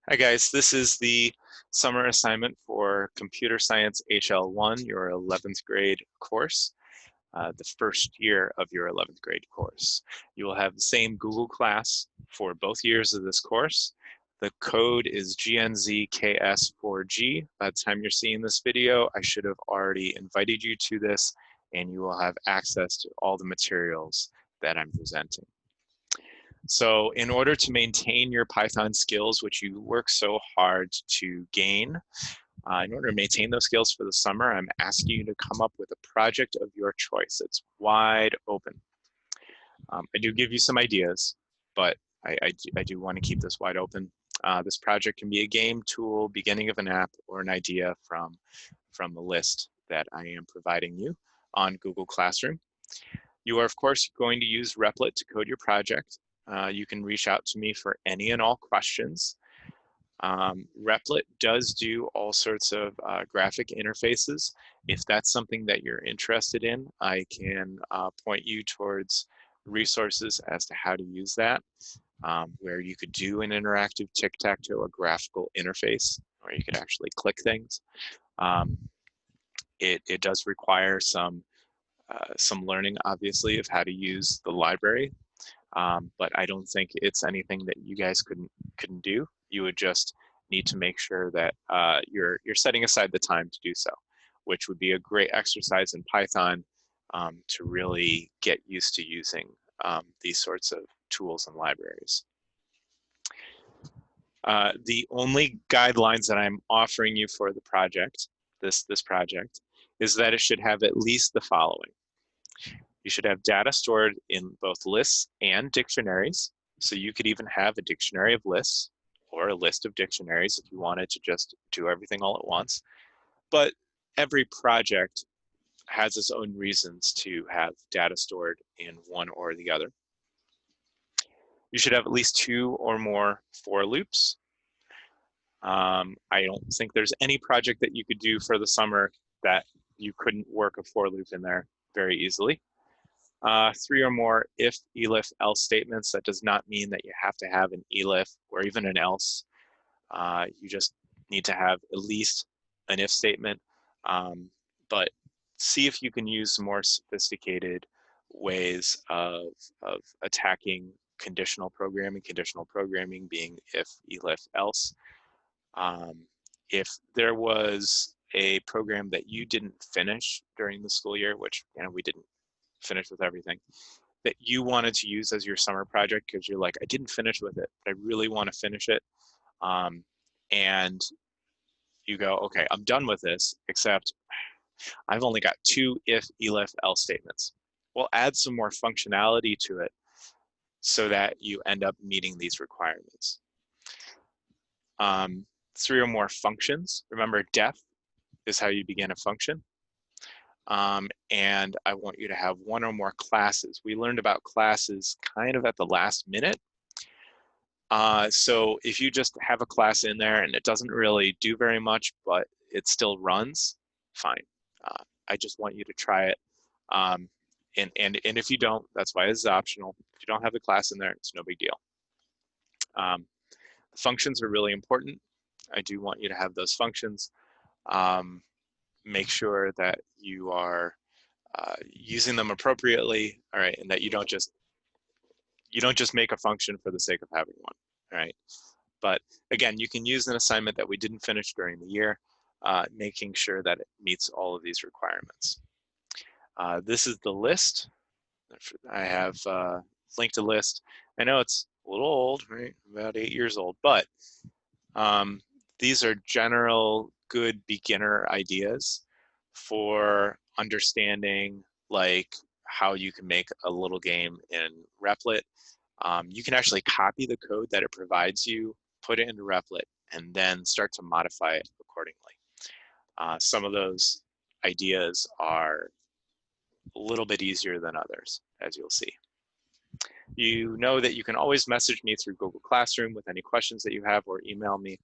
Hi guys, this is the summer assignment for Computer Science HL1, your 11th grade course, the first year of your 11th grade course. You will have the same Google class for both years of this course. The code is GNZKS4G. By the time you're seeing this video, I should have already invited you to this, and you will have access to all the materials that I'm presenting. So in order to maintain your Python skills, which you work so hard to gain, in order to maintain those skills for the summer, I'm asking you to come up with a project of your choice. It's wide open. I do give you some ideas, but I do want to keep this wide open. This project can be a game, tool, beginning of an app, or an idea from the list that I am providing you on Google Classroom. You are, of course, going to use Replit to code your project. You can reach out to me for any and all questions. Replit does do all sorts of graphic interfaces. If that's something that you're interested in, I can point you towards resources as to how to use that, where you could do an interactive tic-tac-toe, a graphical interface, where you could actually click things. It does require some learning, obviously, of how to use the library. But I don't think it's anything that you guys couldn't do. You would just need to make sure that you're setting aside the time to do so, which would be a great exercise in Python to really get used to using these sorts of tools and libraries. The only guidelines that I'm offering you for the project, this project, is that it should have at least the following. You should have data stored in both lists and dictionaries. So you could even have a dictionary of lists or a list of dictionaries if you wanted to just do everything all at once. But every project has its own reasons to have data stored in one or the other. You should have at least 2 or more for loops. I don't think there's any project that you could do for the summer that you couldn't work a for loop in there very easily. 3 or more if, elif, else statements. That does not mean that you have to have an elif or even an else. You just need to have at least an if statement. But see if you can use more sophisticated ways of attacking conditional programming being if, elif, else. If there was a program that you didn't finish during the school year, which we didn't finish with everything, that you wanted to use as your summer project because you're like, I didn't finish with it, but I really want to finish it. And you go, okay, I'm done with this, except I've only got 2 if, elif, else statements. We'll add some more functionality to it so that you end up meeting these requirements. 3 or more functions. Remember, def is how you begin a function. And I want you to have 1 or more classes. We learned about classes kind of at the last minute. So if you just have a class in there and it doesn't really do very much, but it still runs, fine. I just want you to try it. And if you don't, that's why it's optional. If you don't have the class in there, it's no big deal. The functions are really important. I do want you to have those functions. Make sure that you are using them appropriately, all right, and that you don't just make a function for the sake of having one, all right? But again, you can use an assignment that we didn't finish during the year, making sure that it meets all of these requirements. This is the list. I have linked a list. I know it's a little old, right? About 8 years old, but these are general good beginner ideas for understanding like how you can make a little game in Replit. You can actually copy the code that it provides you, put it into Replit, and then start to modify it accordingly. Some of those ideas are a little bit easier than others, as you'll see. You know that you can always message me through Google Classroom with any questions that you have or email me.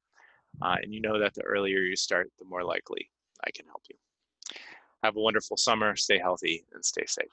And you know that the earlier you start, the more likely I can help you. Have a wonderful summer, stay healthy, and stay safe.